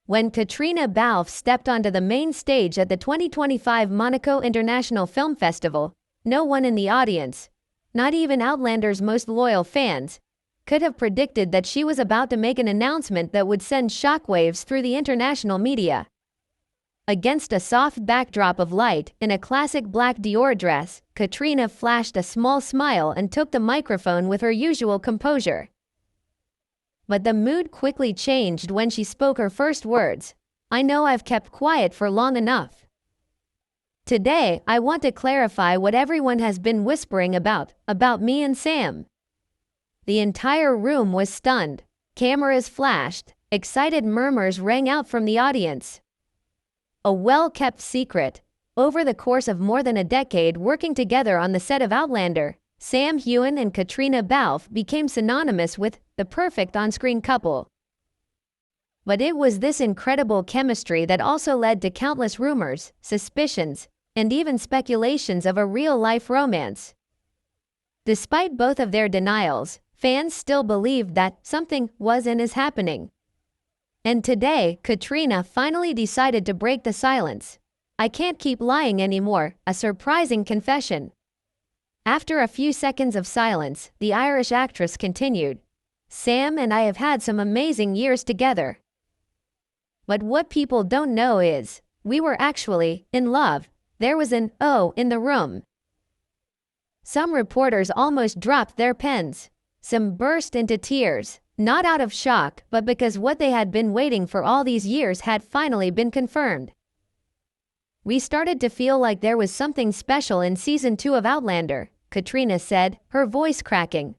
When Katrina Balfe stepped onto the main stage at the 2025 Monaco International Film Festival, no one in the audience, not even Outlander's most loyal fans, could have predicted that she was about to make an announcement that would send shockwaves through the international media. Against a soft backdrop of light in a classic black Dior dress, Katrina flashed a small smile and took the microphone with her usual composure. But the mood quickly changed when she spoke her first words. "I know I've kept quiet for long enough. Today, I want to clarify what everyone has been whispering about me and Sam." The entire room was stunned. Cameras flashed. Excited murmurs rang out from the audience. A well-kept secret. Over the course of more than a decade working together on the set of Outlander, Sam Heughan and Katrina Balfe became synonymous with the perfect on-screen couple. But it was this incredible chemistry that also led to countless rumors, suspicions, and even speculations of a real-life romance. Despite both of their denials, fans still believed that something was and is happening. And today, Katrina finally decided to break the silence. "I can't keep lying anymore," a surprising confession. After a few seconds of silence, the Irish actress continued, "Sam and I have had some amazing years together. But what people don't know is, we were actually in love." There was an "oh" in the room. Some reporters almost dropped their pens. Some burst into tears, not out of shock, but because what they had been waiting for all these years had finally been confirmed. "We started to feel like there was something special in season 2 of Outlander," Katrina said, her voice cracking.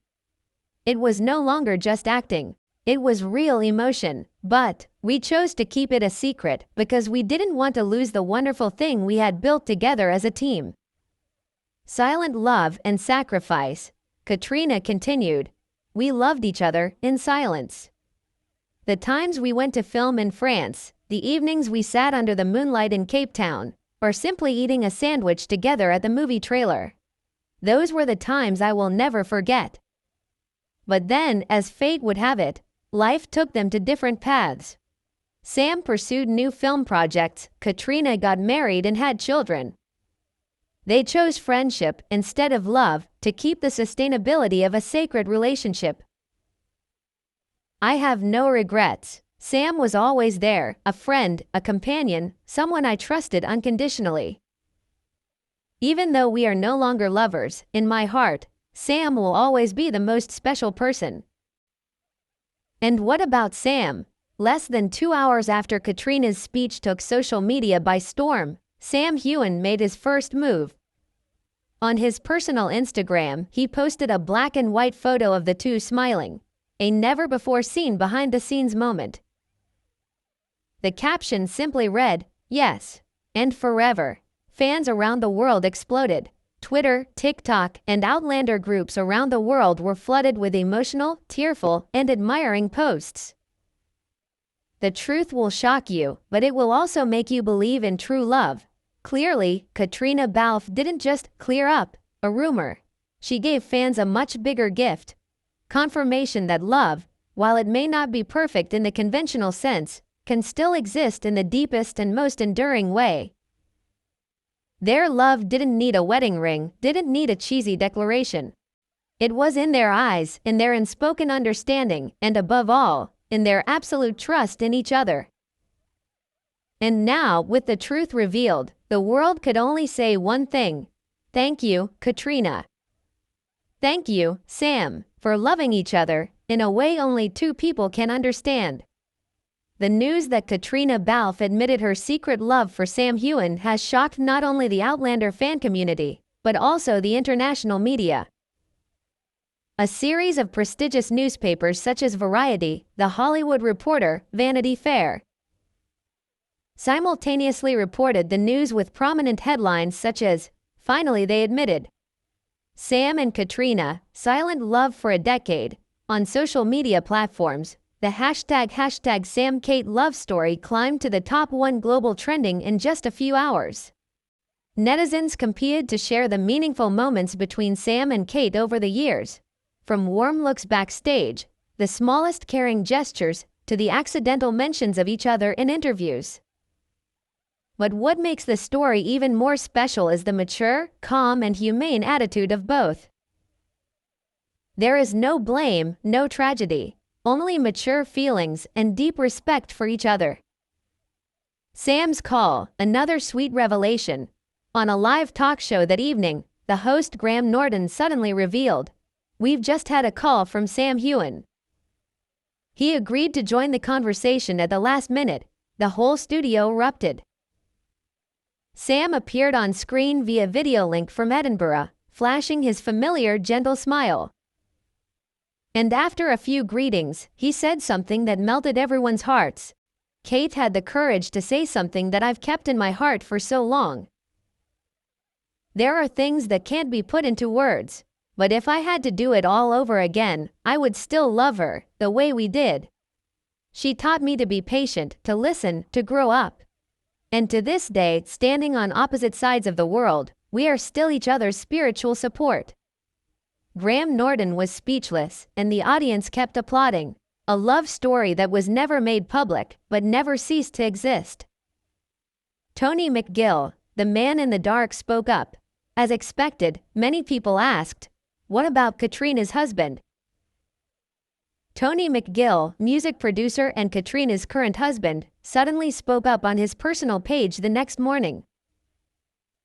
"It was no longer just acting. It was real emotion, but we chose to keep it a secret because we didn't want to lose the wonderful thing we had built together as a team." Silent love and sacrifice, Katrina continued. "We loved each other in silence. The times we went to film in France, the evenings we sat under the moonlight in Cape Town, or simply eating a sandwich together at the movie trailer. Those were the times I will never forget. But then, as fate would have it, life took them to different paths. Sam pursued new film projects, Katrina got married and had children. They chose friendship instead of love to keep the sustainability of a sacred relationship. I have no regrets. Sam was always there, a friend, a companion, someone I trusted unconditionally. Even though we are no longer lovers, in my heart, Sam will always be the most special person." And what about Sam? Less than 2 hours after Katrina's speech took social media by storm, Sam Heughan made his first move. On his personal Instagram, he posted a black and white photo of the two smiling, a never-before-seen behind-the-scenes moment. The caption simply read, "Yes, and forever." Fans around the world exploded. Twitter, TikTok, and Outlander groups around the world were flooded with emotional, tearful, and admiring posts. The truth will shock you, but it will also make you believe in true love. Clearly, Katrina Balfe didn't just clear up a rumor. She gave fans a much bigger gift. Confirmation that love, while it may not be perfect in the conventional sense, can still exist in the deepest and most enduring way. Their love didn't need a wedding ring, didn't need a cheesy declaration. It was in their eyes, in their unspoken understanding, and above all, in their absolute trust in each other. And now, with the truth revealed, the world could only say one thing. Thank you, Katrina. Thank you, Sam, for loving each other in a way only two people can understand. The news that Katrina Balfe admitted her secret love for Sam Heughan has shocked not only the Outlander fan community, but also the international media. A series of prestigious newspapers such as Variety, The Hollywood Reporter, Vanity Fair simultaneously reported the news with prominent headlines such as, "Finally they admitted." Sam and Katrina, silent love for a decade. On social media platforms, the hashtag #SamKate love story climbed to the top 1 global trending in just a few hours. Netizens competed to share the meaningful moments between Sam and Kate over the years, from warm looks backstage, the smallest caring gestures, to the accidental mentions of each other in interviews. But what makes the story even more special is the mature, calm, and humane attitude of both. There is no blame, no tragedy, only mature feelings and deep respect for each other. Sam's call, another sweet revelation. On a live talk show that evening, the host Graham Norton suddenly revealed, "We've just had a call from Sam Heughan." He agreed to join the conversation at the last minute. The whole studio erupted. Sam appeared on screen via video link from Edinburgh, flashing his familiar gentle smile. And after a few greetings, he said something that melted everyone's hearts. "Kate had the courage to say something that I've kept in my heart for so long. There are things that can't be put into words, but if I had to do it all over again, I would still love her, the way we did. She taught me to be patient, to listen, to grow up. And to this day, standing on opposite sides of the world, we are still each other's spiritual support." Graham Norton was speechless, and the audience kept applauding. A love story that was never made public, but never ceased to exist. Tony McGill, the man in the dark, spoke up. As expected, many people asked, "What about Katrina's husband?" Tony McGill, music producer and Katrina's current husband, suddenly spoke up on his personal page the next morning.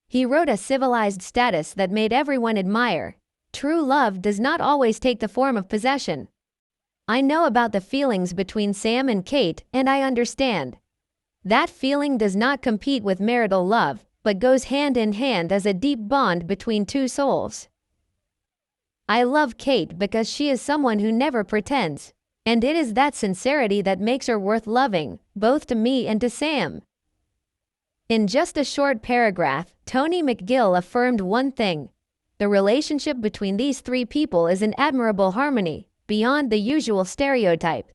He wrote a civilized status that made everyone admire. "True love does not always take the form of possession. I know about the feelings between Sam and Kate, and I understand. That feeling does not compete with marital love, but goes hand in hand as a deep bond between two souls. I love Kate because she is someone who never pretends, and it is that sincerity that makes her worth loving, both to me and to Sam." In just a short paragraph, Tony McGill affirmed one thing: the relationship between these three people is an admirable harmony, beyond the usual stereotype.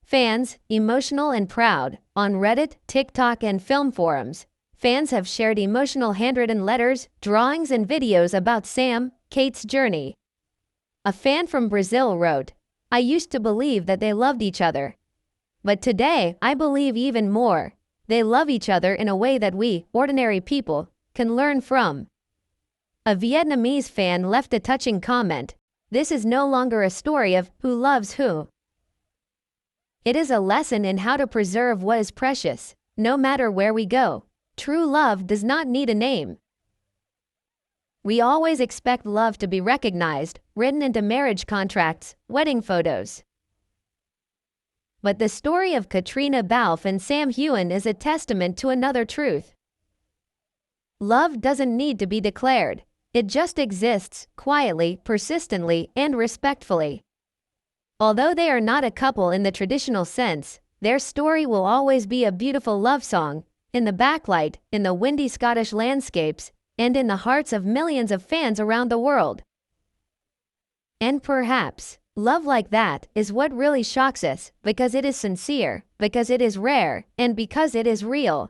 Fans, emotional and proud, on Reddit, TikTok, and film forums, fans have shared emotional handwritten letters, drawings, and videos about Sam, Kate's journey. A fan from Brazil wrote, "I used to believe that they loved each other. But today, I believe even more. They love each other in a way that we, ordinary people, can learn from." A Vietnamese fan left a touching comment: "This is no longer a story of who loves who. It is a lesson in how to preserve what is precious, no matter where we go. True love does not need a name." We always expect love to be recognized, written into marriage contracts, wedding photos. But the story of Katrina Balfe and Sam Heughan is a testament to another truth. Love doesn't need to be declared. It just exists, quietly, persistently, and respectfully. Although they are not a couple in the traditional sense, their story will always be a beautiful love song, in the backlight, in the windy Scottish landscapes, and in the hearts of millions of fans around the world. And perhaps, love like that is what really shocks us, because it is sincere, because it is rare, and because it is real.